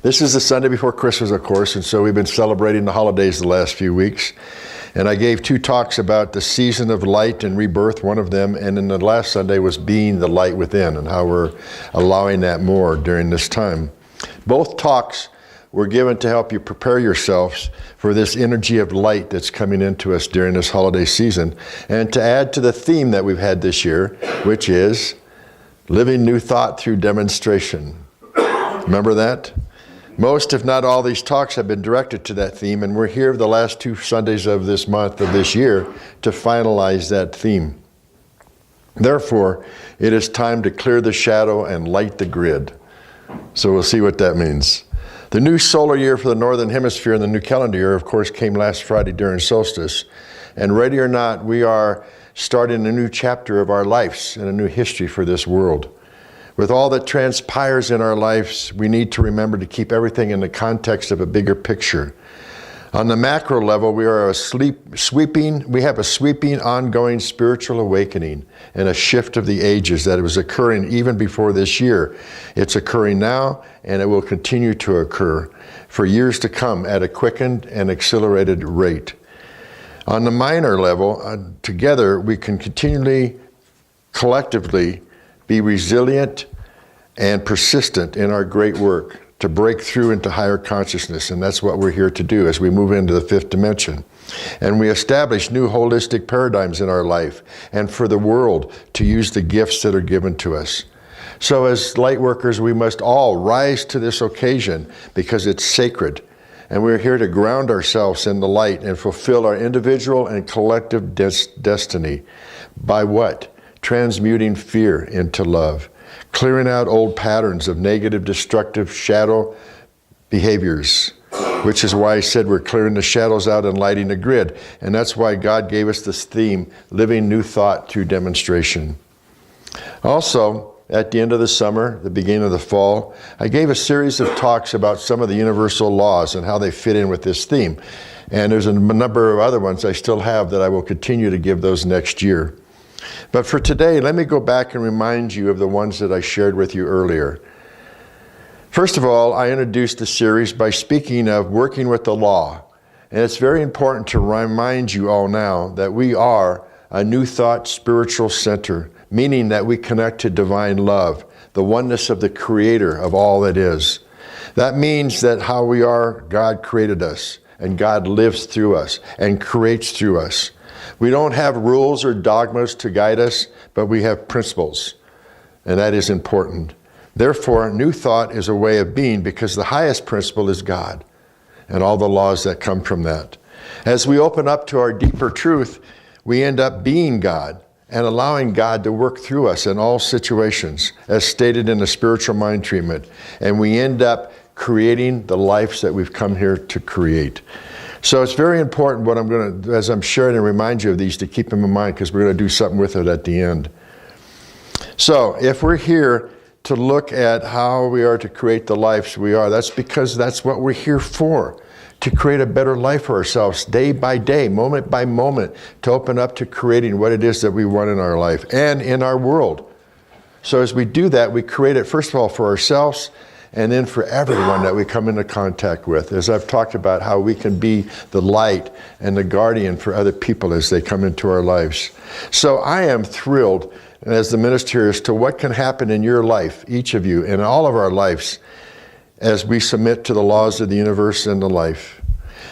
This is the Sunday before Christmas, of course, and so we've been celebrating the holidays the last few weeks. And I gave 2 talks about the season of light and rebirth, one of them, and then the last Sunday was being the light within and how we're allowing that more during this time. Both talks were given to help you prepare yourselves for this energy of light that's coming into us during this holiday season, and to add to the theme that we've had this year, which is living new thought through demonstration. Remember that? Most, if not all, these talks have been directed to that theme, and we're here the last 2 Sundays of this month, of this year, to finalize that theme. Therefore, it is time to clear the shadow and light the grid. So we'll see what that means. The new solar year for the Northern Hemisphere and the new calendar year, of course, came last Friday during solstice. And ready or not, we are starting a new chapter of our lives and a new history for this world. With all that transpires in our lives, we need to remember to keep everything in the context of a bigger picture. On the macro level, we have a sweeping, ongoing spiritual awakening and a shift of the ages that was occurring even before this year. It's occurring now, and it will continue to occur for years to come at a quickened and accelerated rate. On the minor level, together, we can continually, collectively, be resilient and persistent in our great work to break through into higher consciousness, and that's what we're here to do as we move into the 5th dimension. And we establish new holistic paradigms in our life and for the world to use the gifts that are given to us. So as light workers, we must all rise to this occasion because it's sacred, and we're here to ground ourselves in the light and fulfill our individual and collective destiny. By what? Transmuting fear into love, clearing out old patterns of negative, destructive shadow behaviors, which is why I said we're clearing the shadows out and lighting the grid. And that's why God gave us this theme, living new thought through demonstration. Also, at the end of the summer, the beginning of the fall, I gave a series of talks about some of the universal laws and how they fit in with this theme. And there's a number of other ones I still have that I will continue to give those next year. But for today, let me go back and remind you of the ones that I shared with you earlier. First of all, I introduced the series by speaking of working with the law. And it's very important to remind you all now that we are a new thought spiritual center, meaning that we connect to divine love, the oneness of the creator of all that is. That means that how we are, God created us, and God lives through us and creates through us. We don't have rules or dogmas to guide us, but we have principles, and that is important. Therefore, new thought is a way of being because the highest principle is God and all the laws that come from that. As we open up to our deeper truth, we end up being God and allowing God to work through us in all situations, as stated in the spiritual mind treatment, and we end up creating the lives that we've come here to create. So it's very important what I'm going to, as I'm sharing and remind you of these, to keep them in mind because we're going to do something with it at the end. So if we're here to look at how we are to create the lives we are, that's because that's what we're here for, to create a better life for ourselves day by day, moment by moment, to open up to creating what it is that we want in our life and in our world. So as we do that, we create it first of all for ourselves, and then for everyone that we come into contact with. As I've talked about how we can be the light and the guardian for other people as they come into our lives. So I am thrilled as the minister as to what can happen in your life, each of you, in all of our lives, as we submit to the laws of the universe and the life.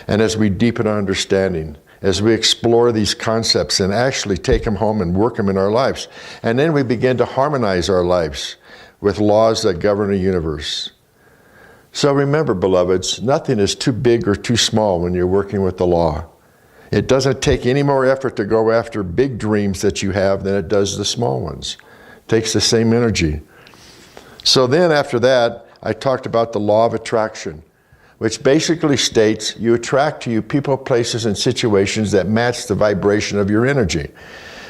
And as we deepen our understanding, as we explore these concepts and actually take them home and work them in our lives. And then we begin to harmonize our lives with laws that govern the universe. So remember, beloveds, nothing is too big or too small when you're working with the law. It doesn't take any more effort to go after big dreams that you have than it does the small ones. It takes the same energy. So then after that, I talked about the law of attraction, which basically states you attract to you people, places, and situations that match the vibration of your energy.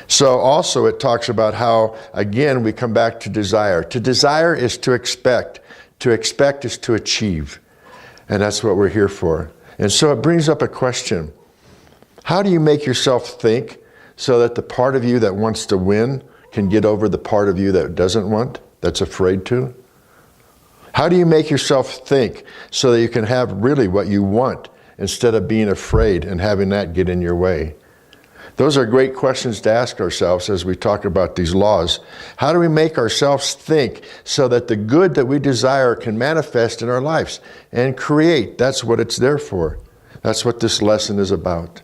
So also it talks about how, again, we come back to desire. To desire is to expect. To expect is to achieve. And that's what we're here for. And so it brings up a question. How do you make yourself think so that the part of you that wants to win can get over the part of you that doesn't want, that's afraid to? How do you make yourself think so that you can have really what you want instead of being afraid and having that get in your way? Those are great questions to ask ourselves as we talk about these laws. How do we make ourselves think so that the good that we desire can manifest in our lives and create? That's what it's there for. That's what this lesson is about.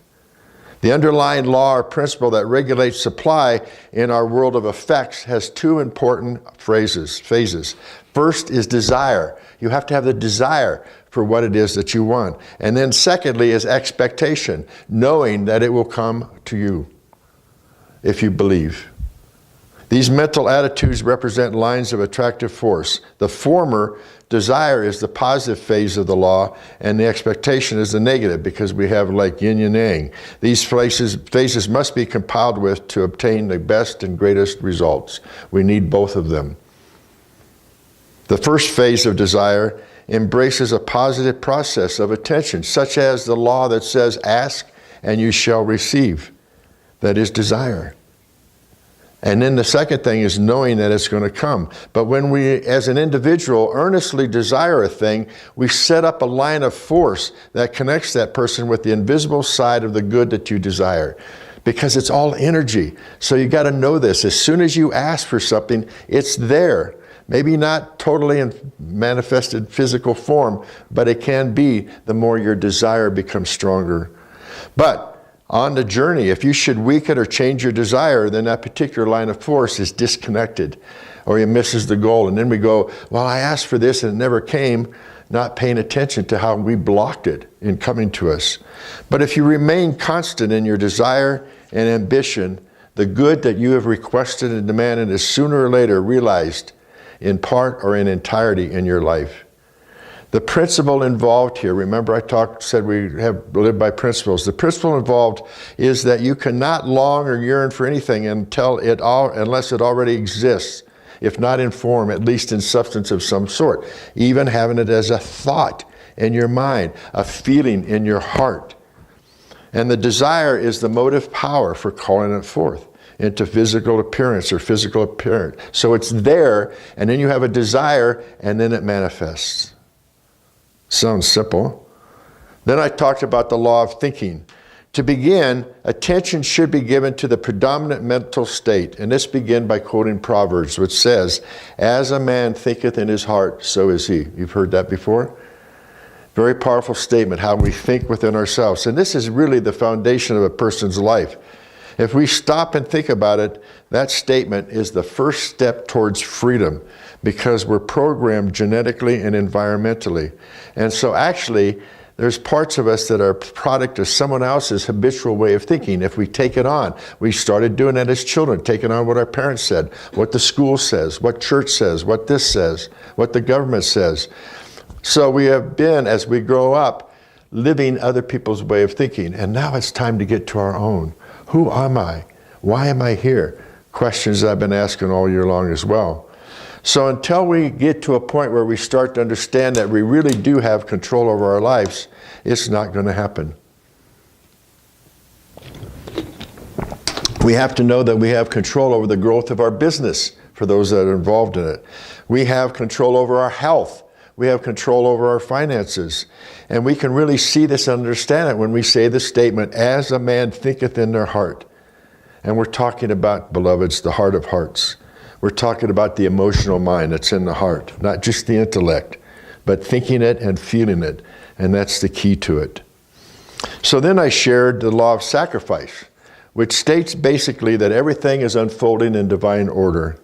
The underlying law or principle that regulates supply in our world of effects has two important phases. First is desire. You have to have the desire for what it is that you want. And then secondly is expectation, knowing that it will come to you if you believe. These mental attitudes represent lines of attractive force. The former, desire, is the positive phase of the law, and the expectation is the negative, because we have like yin and yang. These phases must be compiled with to obtain the best and greatest results. We need both of them. The first phase of desire embraces a positive process of attention, such as the law that says, ask and you shall receive. That is desire. And then the second thing is knowing that it's going to come. But when we, as an individual, earnestly desire a thing, we set up a line of force that connects that person with the invisible side of the good that you desire. Because it's all energy. So you got to know this. As soon as you ask for something, it's there. Maybe not totally in manifested physical form, but it can be the more your desire becomes stronger. But on the journey, if you should weaken or change your desire, then that particular line of force is disconnected, or it misses the goal. And then we go, well, I asked for this and it never came, not paying attention to how we blocked it in coming to us. But if you remain constant in your desire and ambition, the good that you have requested and demanded is sooner or later realized in part or in entirety in your life. The principle involved here, remember I said we have lived by principles. The principle involved is that you cannot long or yearn for anything unless it already exists, if not in form, at least in substance of some sort. Even having it as a thought in your mind, a feeling in your heart. And the desire is the motive power for calling it forth into physical appearance or physical appearance. So it's there, and then you have a desire, and then it manifests. Sounds simple. Then I talked about the law of thinking. To begin, attention should be given to the predominant mental state. And this begin by quoting Proverbs, which says, as a man thinketh in his heart, so is he. You've heard that before? Very powerful statement, how we think within ourselves. And this is really the foundation of a person's life. If we stop and think about it, that statement is the first step towards freedom, because we're programmed genetically and environmentally. And so actually, there's parts of us that are a product of someone else's habitual way of thinking. If we take it on, we started doing that as children, taking on what our parents said, what the school says, what church says, what this says, what the government says. So we have been, as we grow up, living other people's way of thinking. And now it's time to get to our own. Who am I? Why am I here? Questions I've been asking all year long as well. So until we get to a point where we start to understand that we really do have control over our lives, it's not going to happen. We have to know that we have control over the growth of our business for those that are involved in it. We have control over our health. We have control over our finances. And we can really see this and understand it when we say the statement, as a man thinketh in their heart. And we're talking about, beloveds, the heart of hearts. We're talking about the emotional mind that's in the heart, not just the intellect, but thinking it and feeling it. And that's the key to it. So then I shared the law of sacrifice, which states basically that everything is unfolding in divine order.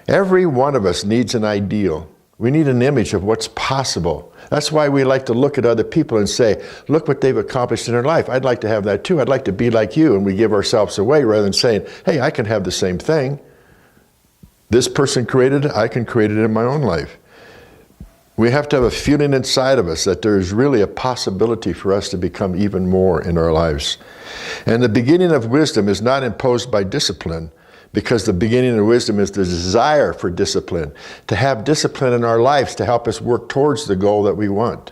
Every one of us needs an ideal. We need an image of what's possible. That's why we like to look at other people and say, look what they've accomplished in their life. I'd like to have that too. I'd like to be like you. And we give ourselves away rather than saying, hey, I can have the same thing. This person created it, I can create it in my own life. We have to have a feeling inside of us that there is really a possibility for us to become even more in our lives. And the beginning of wisdom is not imposed by discipline, because the beginning of wisdom is the desire for discipline, to have discipline in our lives to help us work towards the goal that we want.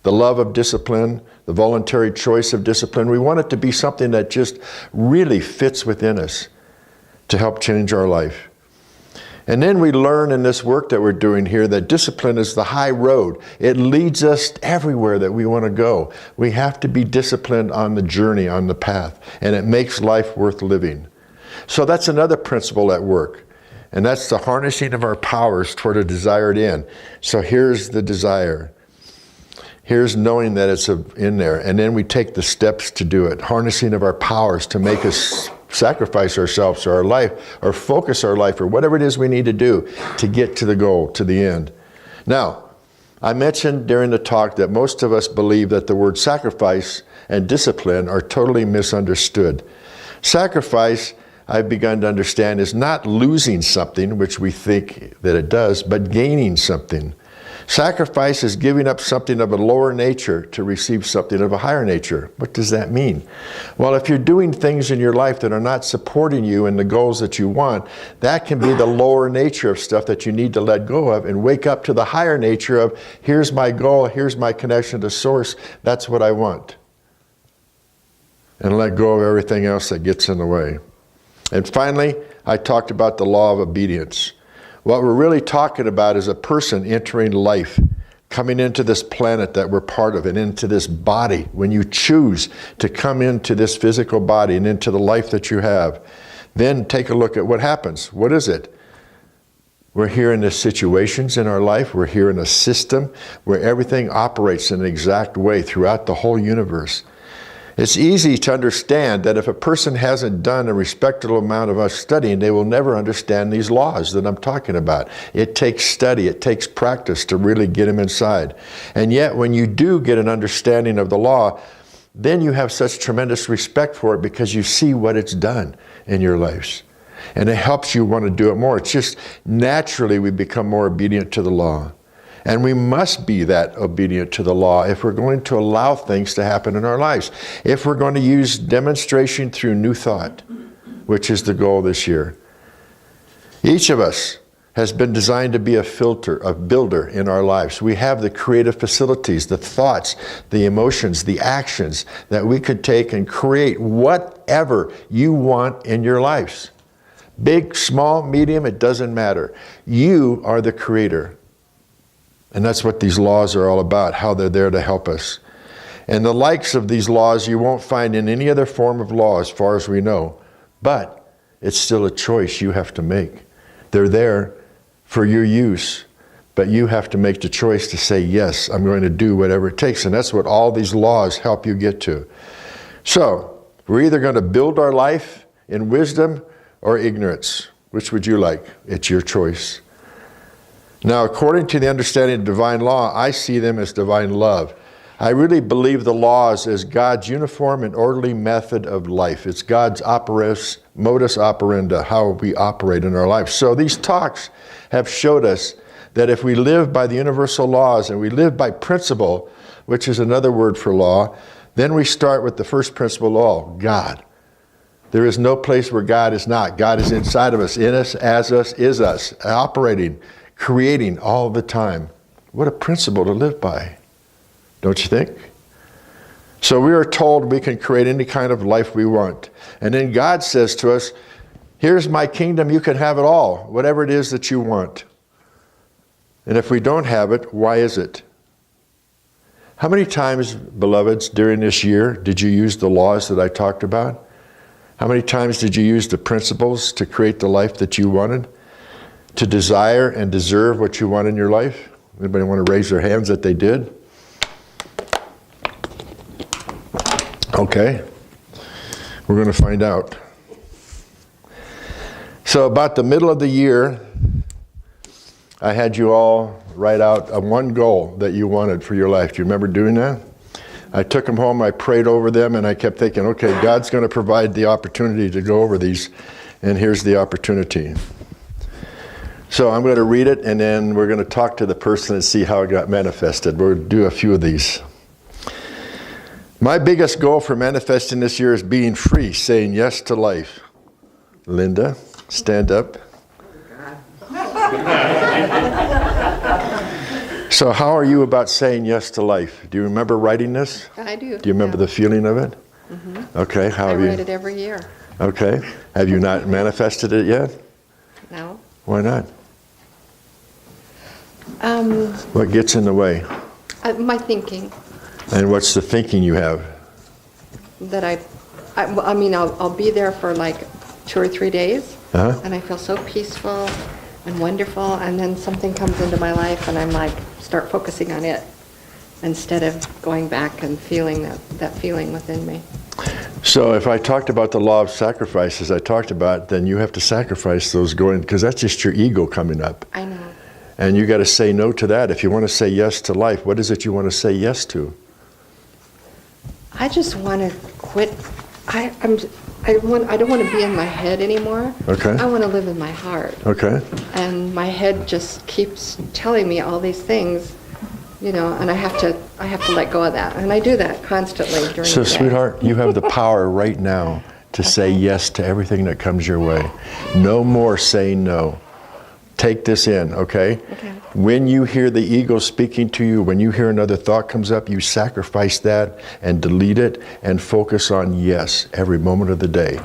The love of discipline, the voluntary choice of discipline, we want it to be something that just really fits within us to help change our life. And then we learn in this work that we're doing here that discipline is the high road. It leads us everywhere that we want to go. We have to be disciplined on the journey, on the path, and it makes life worth living. So that's another principle at work, and that's the harnessing of our powers toward a desired end. So here's the desire. Here's knowing that it's in there, and then we take the steps to do it. Harnessing of our powers to make us sacrifice ourselves or our life, or focus our life, or whatever it is we need to do to get to the goal, to the end. Now, I mentioned during the talk that most of us believe that the word sacrifice and discipline are totally misunderstood. Sacrifice, I've begun to understand, is not losing something, which we think that it does, but gaining something. Sacrifice is giving up something of a lower nature to receive something of a higher nature. What does that mean? Well, if you're doing things in your life that are not supporting you in the goals that you want, that can be the lower nature of stuff that you need to let go of and wake up to the higher nature of, here's my goal, here's my connection to Source, that's what I want. And let go of everything else that gets in the way. And finally, I talked about the law of obedience. What we're really talking about is a person entering life, coming into this planet that we're part of and into this body. When you choose to come into this physical body and into the life that you have, then take a look at what happens. What is it? We're here in the situations in our life. We're here in a system where everything operates in an exact way throughout the whole universe. It's easy to understand that if a person hasn't done a respectable amount of us studying, they will never understand these laws that I'm talking about. It takes study, it takes practice to really get them inside. And yet when you do get an understanding of the law, then you have such tremendous respect for it because you see what it's done in your lives. And it helps you want to do it more. It's just naturally we become more obedient to the law. And we must be that obedient to the law if we're going to allow things to happen in our lives. If we're going to use demonstration through new thought, which is the goal this year. Each of us has been designed to be a filter, a builder in our lives. We have the creative facilities, the thoughts, the emotions, the actions that we could take and create whatever you want in your lives. Big, small, medium, it doesn't matter. You are the creator. And that's what these laws are all about, how they're there to help us. And the likes of these laws you won't find in any other form of law as far as we know. But it's still a choice you have to make. They're there for your use. But you have to make the choice to say, yes, I'm going to do whatever it takes. And that's what all these laws help you get to. So, we're either going to build our life in wisdom or ignorance. Which would you like? It's your choice. Now, according to the understanding of divine law, I see them as divine love. I really believe the laws as God's uniform and orderly method of life. It's God's modus operandi, how we operate in our lives. So these talks have showed us that if we live by the universal laws and we live by principle, which is another word for law, then we start with the first principle of law, God. There is no place where God is not. God is inside of us, in us, as us, is us, operating, creating all the time. What a principle to live by, don't you think? So we are told we can create any kind of life we want. And then God says to us, here's my kingdom, you can have it all, whatever it is that you want. And if we don't have it, why is it? How many times, beloveds, during this year did you use the laws that I talked about? How many times did you use the principles to create the life that you wanted? To desire and deserve what you want in your life? Anybody want to raise their hands that they did? Okay. We're going to find out. So about the middle of the year, I had you all write out one goal that you wanted for your life. Do you remember doing that? I took them home, I prayed over them, and I kept thinking, okay, God's going to provide the opportunity to go over these, and here's the opportunity. So I'm going to read it, and then we're going to talk to the person and see how it got manifested. We'll do a few of these. My biggest goal for manifesting this year is being free, saying yes to life. Linda, stand up. So how are you about saying yes to life? Do you remember writing this? I do. Do you remember the feeling of it? Mm-hmm. Okay, how have you? I write it every year. Okay. Have you not manifested it yet? No. Why not? Um, What gets in the way? my thinking And what's the thinking you have? that I mean, I'll be there for like 2 or 3 days, Uh-huh. and I feel so peaceful and wonderful, and then something comes into my life, and I'm like, start focusing on it instead of going back and feeling that feeling within me. So if I talked about the law of sacrifice as I talked about, then you have to sacrifice those going, because that's just your ego coming up. I know. And you got to say no to that. If you want to say yes to life, what is it you want to say yes to? I just want to quit. I don't want to be in my head anymore. Okay. I want to live in my heart. Okay. And my head just keeps telling me all these things, you know, and I have to let go of that. And I do that constantly during So, the day. sweetheart, you have the power right now to say yes to everything that comes your way. No more saying no. Take this in, okay? Okay. When you hear the ego speaking to you, when you hear another thought comes up, you sacrifice that and delete it and focus on yes every moment of the day.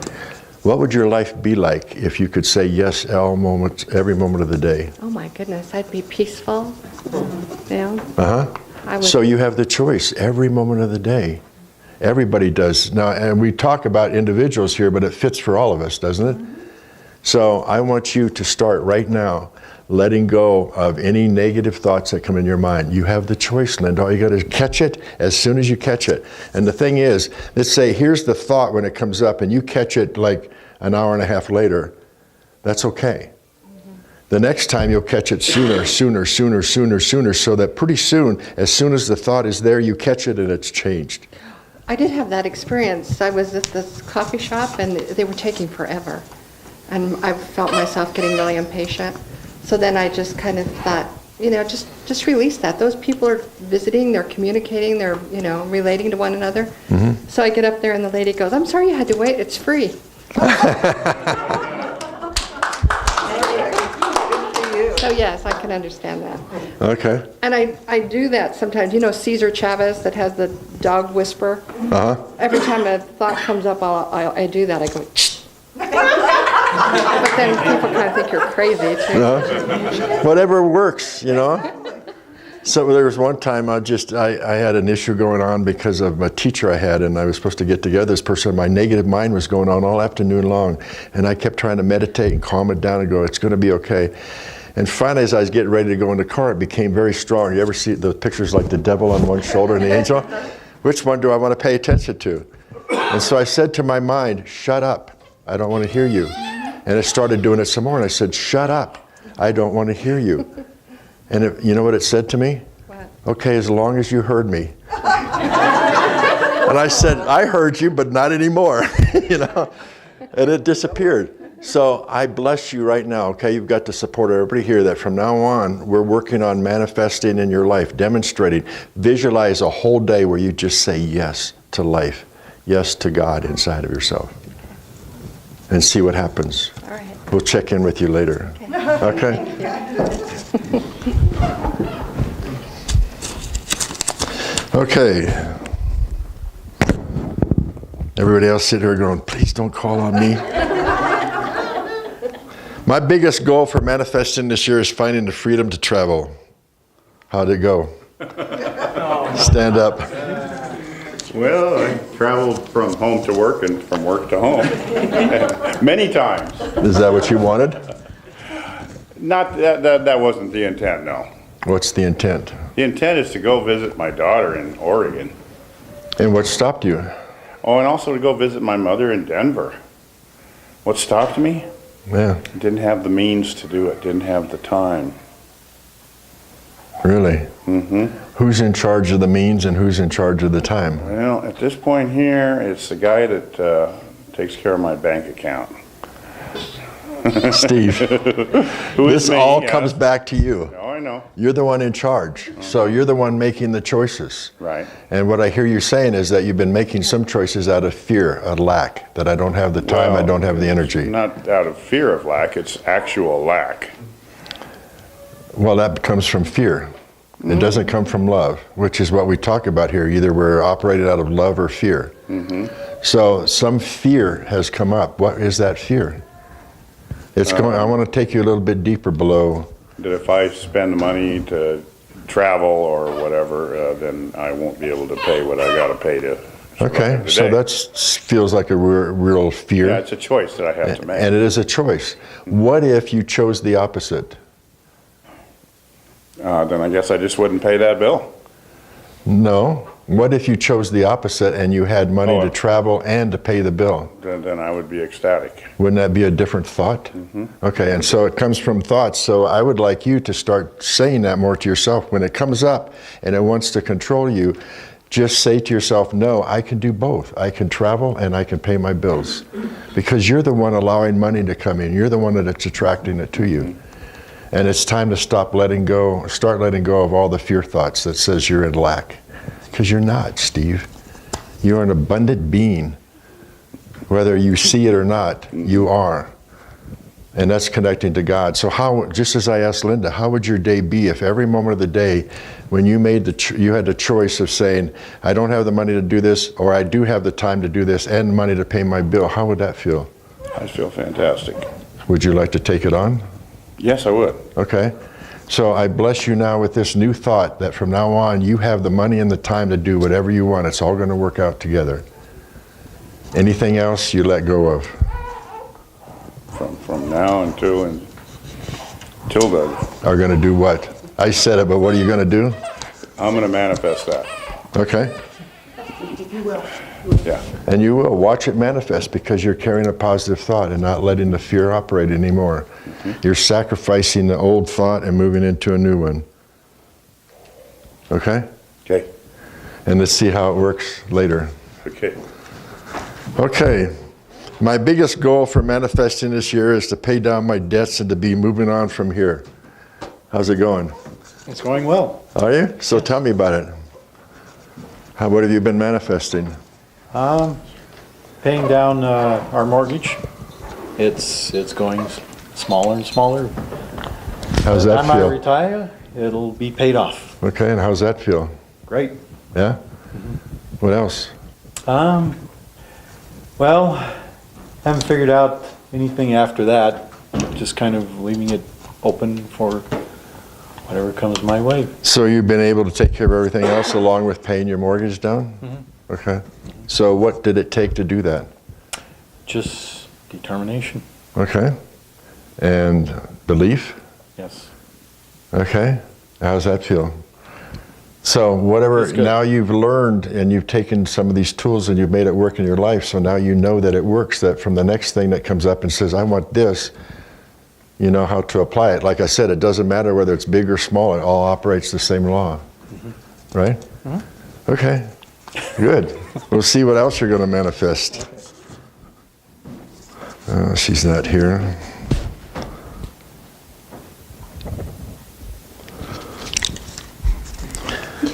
What would your life be like if you could say yes every moment of the day? Oh my goodness, I'd be peaceful. You know? Uh-huh. So you have the choice every moment of the day. Everybody does. Now, and we talk about individuals here, but it fits for all of us, doesn't it? So I want you to start right now letting go of any negative thoughts that come in your mind. You have the choice, Linda. All you got to catch it as soon as you catch it. And the thing is, let's say here's the thought when it comes up and you catch it like an hour and a half later. That's okay. The next time you'll catch it sooner, so that pretty soon, as soon as the thought is there, you catch it and it's changed. I did have that experience. I was at this coffee shop and they were taking forever. And I felt myself getting really impatient. So then I just kind of thought, you know, just release that. Those people are visiting, they're communicating, they're, you know, relating to one another. Mm-hmm. So I get up there and the lady goes, I'm sorry you had to wait, it's free. So yes, I can understand that. Okay. And I do that sometimes. You know Cesar Chavez that has the dog whisper? Uh-huh. Every time a thought comes up, I do that. I go, but then people kind of think you're crazy too. Whatever works, you know. So there was one time I had an issue going on because of a teacher I had, and I was supposed to get together this person. My negative mind was going on all afternoon long, and I kept trying to meditate and calm it down and go, it's going to be okay. And finally, as I was getting ready to go in the car, it became very strong. You ever see the pictures like the devil on one shoulder and the angel? Which one do I want to pay attention to? And so I said to my mind, shut up. I don't want to hear you. And I started doing it some more, and I said, shut up. I don't want to hear you. And you know what it said to me? What? Okay, as long as you heard me. And I said, I heard you, but not anymore. You know? And it disappeared. So I bless you right now, okay? You've got to support everybody here that from now on, we're working on manifesting in your life, demonstrating. Visualize a whole day where you just say yes to life, yes to God inside of yourself. And see what happens. All right. We'll check in with you later. Okay? Okay. Everybody else sit here going, please don't call on me. My biggest goal for manifesting this year is finding the freedom to travel. How'd it go? Stand up. Well, I traveled from home to work and from work to home many times. Is that what you wanted? Not that wasn't the intent, no. What's the intent? The intent is to go visit my daughter in Oregon. And what stopped you? Oh, and also to go visit my mother in Denver. What stopped me? Yeah. Didn't have the means to do it, didn't have the time. Really? Mm-hmm. Who's in charge of the means and who's in charge of the time? Well, at this point here, it's the guy that takes care of my bank account. Steve, Who is this me, all yeah. comes back to you. Oh, I know. You're the one in charge. So you're the one making the choices. Right. And what I hear you saying is that you've been making some choices out of fear, of lack, that I don't have the time, I don't have the energy. Not out of fear of lack, it's actual lack. Well, that comes from fear. It doesn't come from love, which is what we talk about here. Either we're operated out of love or fear. Mm-hmm. So some fear has come up. What is that fear? It's going. I want to take you a little bit deeper below. That if I spend the money to travel or whatever, then I won't be able to pay what I got to pay to. show up Okay, every so day. that feels like a real fear. Yeah, it's a choice that I have to make. And it is a choice. What if you chose the opposite? Then I guess I just wouldn't pay that bill. No. What if you chose the opposite and you had money Oh. to travel and to pay the bill? Then I would be ecstatic. Wouldn't that be a different thought? Okay, and so it comes from thoughts. So I would like you to start saying that more to yourself. When it comes up and it wants to control you, just say to yourself, no, I can do both. I can travel and I can pay my bills. Because you're the one allowing money to come in. You're the one that's attracting it to you. And it's time to start letting go of all the fear thoughts that says you're in lack. Because you're not, Steve. You're an abundant being. Whether you see it or not, you are. And that's connecting to God. So how, just as I asked Linda, how would your day be if every moment of the day, when you made you had the choice of saying, I don't have the money to do this, or I do have the time to do this and money to pay my bill, how would that feel? I feel fantastic. Would you like to take it on? Yes, I would. Okay. So I bless you now with this new thought that from now on, you have the money and the time to do whatever you want. It's all going to work out together. Anything else you let go of? From now until the, Are going to do what? I said it, but what are you going to do? I'm going to manifest that. Okay. You will. Yeah. And you will watch it manifest because you're carrying a positive thought and not letting the fear operate anymore. You're sacrificing the old thought and moving into a new one. Okay? Okay. And let's see how it works later. Okay. Okay. My biggest goal for manifesting this year is to pay down my debts and to be moving on from here. How's it going? It's going well. Are you? So tell me about it. What have you been manifesting? Paying down our mortgage. It's going smaller and smaller. How's By that the time I feel? retire, it'll be paid off. Okay, and how's that feel? Great. Yeah? What else? Well, haven't figured out anything after that. Just kind of leaving it open for whatever comes my way. So you've been able to take care of everything else along with paying your mortgage down? Okay. So what did it take to do that? Just determination. Okay. And belief? Yes. Okay. How's that feel? So whatever, It's good. now you've learned and you've taken some of these tools and you've made it work in your life. So now you know that it works, that from the next thing that comes up and says, I want this, you know how to apply it. Like I said, it doesn't matter whether it's big or small, it all operates the same law. Right? Okay. Good. We'll see what else you're going to manifest. She's not here.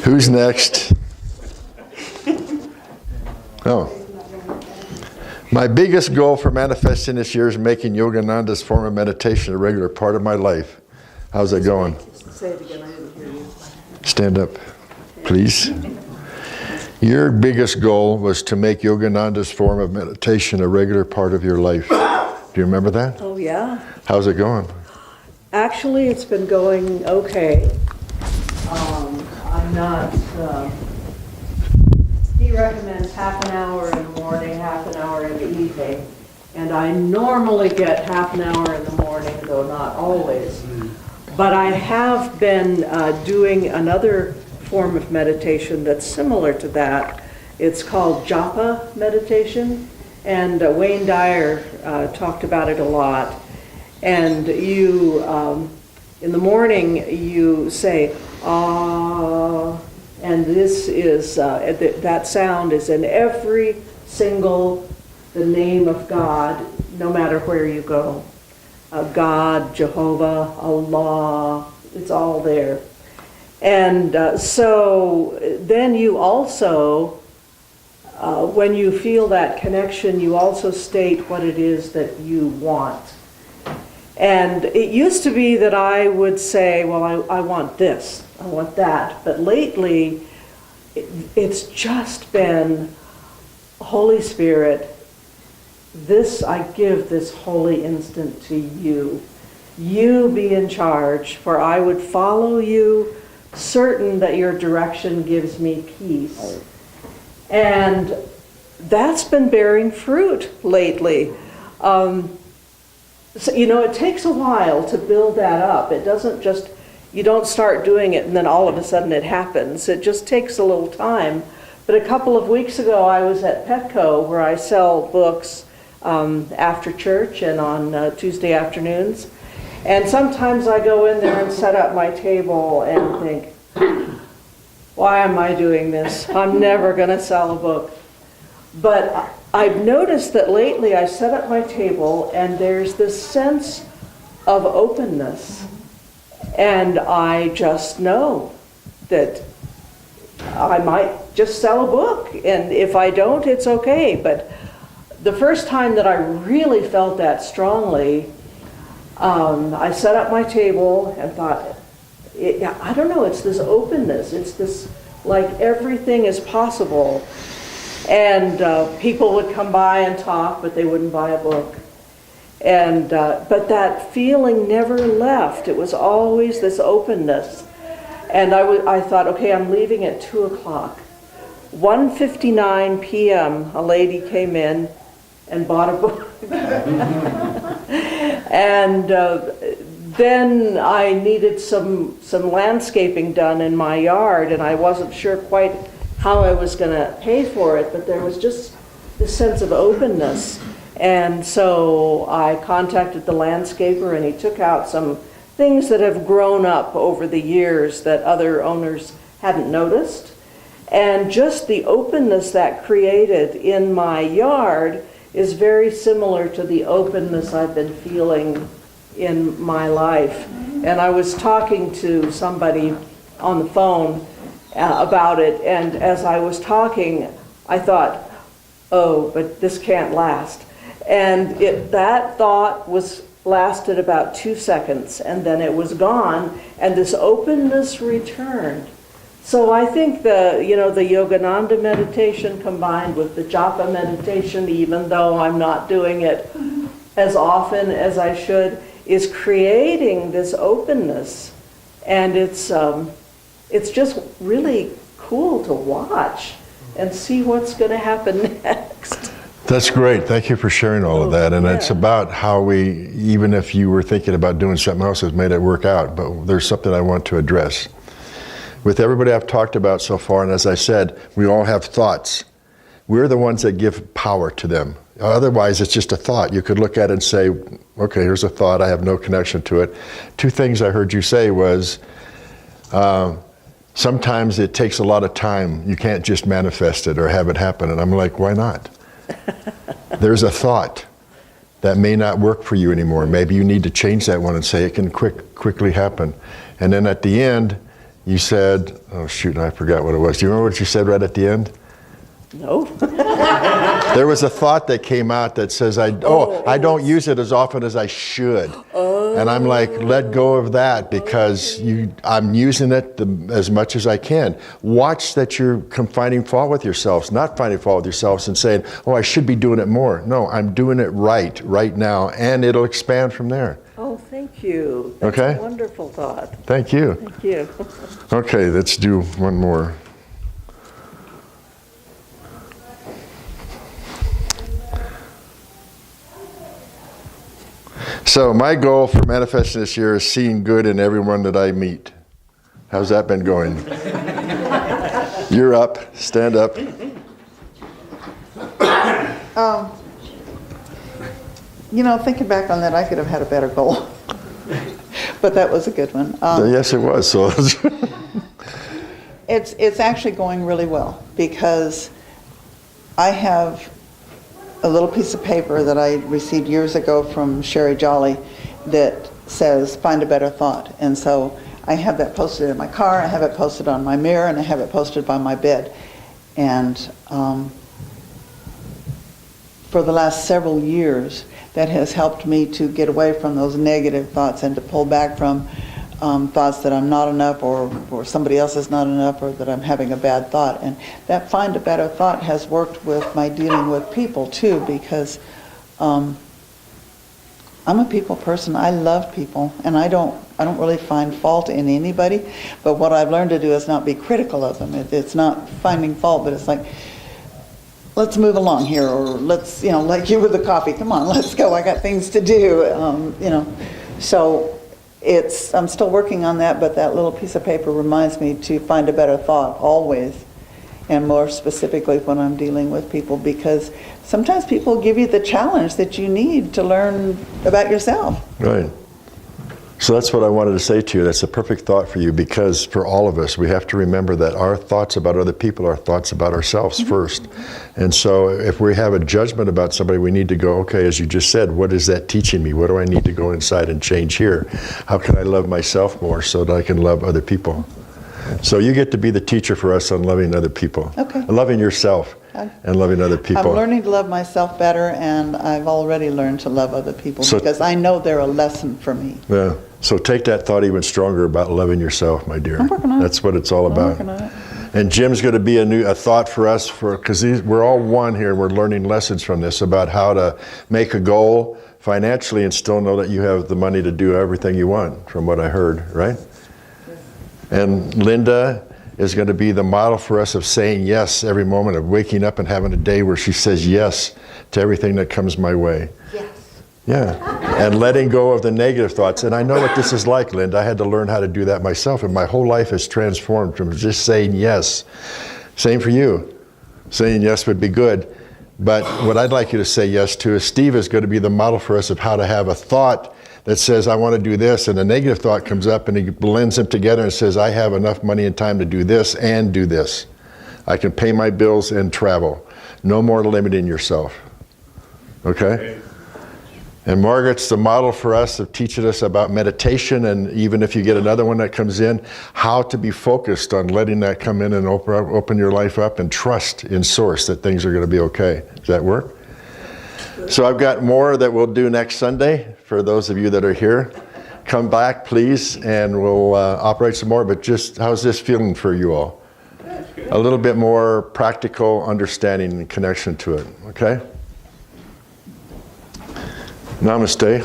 Who's next? Oh. My biggest goal for manifesting this year is making Yogananda's form of meditation a regular part of my life. How's that going? Say it again, I didn't hear you. Stand up, please. Your biggest goal was to make Yogananda's form of meditation a regular part of your life. Do you remember that? Oh, yeah. How's it going? Actually, it's been going okay. I'm not, he recommends half an hour in the morning, half an hour in the evening. And I normally get half an hour in the morning, though not always. But I have been doing another form of meditation that's similar to that. It's called japa meditation, and Wayne Dyer talked about it a lot. And you, in the morning, you say, ah, and this is, that sound is in every single, the name of God, no matter where you go. God, Jehovah, Allah, it's all there. And so then you also, when you feel that connection, you also state what it is that you want. And it used to be that I would say, well, I want this, I want that. But lately, it's just been Holy Spirit, I give this holy instant to you. You be in charge, for I would follow you, certain that your direction gives me peace. And that's been bearing fruit lately. So, it takes a while to build that up. It doesn't just, you don't start doing it and then all of a sudden it happens. It just takes a little time. But a couple of weeks ago, I was at Petco, where I sell books after church and on Tuesday afternoons. And sometimes I go in there and set up my table and think, why am I doing this? I'm never going to sell a book. But I've noticed that lately I set up my table and there's this sense of openness. And I just know that I might just sell a book. And if I don't, it's okay. But the first time that I really felt that strongly, I set up my table and thought, I don't know, it's this openness. It's this, like, everything is possible. And people would come by and talk, but they wouldn't buy a book. And but that feeling never left. It was always this openness. And I thought, okay, I'm leaving at 2 o'clock. 1:59 p.m., a lady came in and bought a book. And then I needed some landscaping done in my yard, and I wasn't sure quite how I was going to pay for it, but there was just this sense of openness. And so I contacted the landscaper, and he took out some things that have grown up over the years that other owners hadn't noticed. And just the openness that created in my yard is very similar to the openness I've been feeling in my life. And I was talking to somebody on the phone about it, and as I was talking, I thought, oh, but this can't last. And that thought lasted about 2 seconds, and then it was gone, and this openness returned. So I think the Yogananda meditation combined with the japa meditation, even though I'm not doing it as often as I should, is creating this openness. And it's just really cool to watch and see what's going to happen next. That's great. Thank you for sharing all of that. And yeah. it's about how we, even if you were thinking about doing something else, has made it work out. But there's something I want to address. With everybody I've talked about so far, and as I said, we all have thoughts. We're the ones that give power to them. Otherwise, it's just a thought. You could look at it and say, okay, here's a thought. I have no connection to it. 2 things I heard you say was, sometimes it takes a lot of time. You can't just manifest it or have it happen. And I'm like, why not? There's a thought that may not work for you anymore. Maybe you need to change that one and say it can quickly happen. And then at the end, you said, oh shoot, I forgot what it was. Do you remember what you said right at the end? No. There was a thought that came out that says, I don't use it as often as I should. And I'm like, let go of that, because I'm using it as much as I can. Watch that you're finding fault with yourselves, not finding fault with yourselves and saying, oh, I should be doing it more. No, I'm doing it right now, and it'll expand from there. Oh, thank you. That's Okay. a wonderful thought. Thank you. Thank you. Okay, let's do one more. So my goal for manifesting this year is seeing good in everyone that I meet. How's that been going? You're up. Stand up. Thinking back on that, I could have had a better goal. But that was a good one. Yes, it was. So It's actually going really well, because I have a little piece of paper that I received years ago from Sherry Jolly that says, find a better thought. And so I have that posted in my car, I have it posted on my mirror, and I have it posted by my bed. And for the last several years, that has helped me to get away from those negative thoughts and to pull back from thoughts that I'm not enough, or somebody else is not enough, or that I'm having a bad thought. And that find a better thought has worked with my dealing with people too, because I'm a people person. I love people, and I don't really find fault in anybody. But what I've learned to do is not be critical of them. It's not finding fault, but it's like, let's move along here, or let's, like you with the coffee. Come on, let's go. I got things to do. So I'm still working on that, but that little piece of paper reminds me to find a better thought always, and more specifically when I'm dealing with people, because sometimes people give you the challenge that you need to learn about yourself. Right. So that's what I wanted to say to you. That's a perfect thought for you, because for all of us, we have to remember that our thoughts about other people are thoughts about ourselves first. And so if we have a judgment about somebody, we need to go, okay, as you just said, what is that teaching me? What do I need to go inside and change here? How can I love myself more so that I can love other people? So you get to be the teacher for us on loving other people. Okay. Loving yourself and loving other people. I'm learning to love myself better, and I've already learned to love other people, So- because I know they're a lesson for me. Yeah. So take that thought even stronger about loving yourself, my dear. I'm working on it. That's what it's all about. working on it. And Jim's going to be a thought for us, because we're all one here. We're learning lessons from this about how to make a goal financially and still know that you have the money to do everything you want, from what I heard, right? And Linda is going to be the model for us of saying yes every moment, of waking up and having a day where she says yes to everything that comes my way. Yes. Yeah, and letting go of the negative thoughts. And I know what this is like, Linda. I had to learn how to do that myself, and my whole life has transformed from just saying yes. Same for you. Saying yes would be good. But what I'd like you to say yes to is Steve is going to be the model for us of how to have a thought that says, I want to do this, and a negative thought comes up, and he blends them together and says, I have enough money and time to do this and do this. I can pay my bills and travel. No more limiting yourself. Okay? And Margaret's the model for us of teaching us about meditation, and even if you get another one that comes in, how to be focused on letting that come in and open your life up, and trust in Source that things are going to be okay. Does that work? So I've got more that we'll do next Sunday. For those of you that are here, come back, please, and we'll operate some more. But just how's this feeling for you all? A little bit more practical understanding and connection to it, okay? Namaste.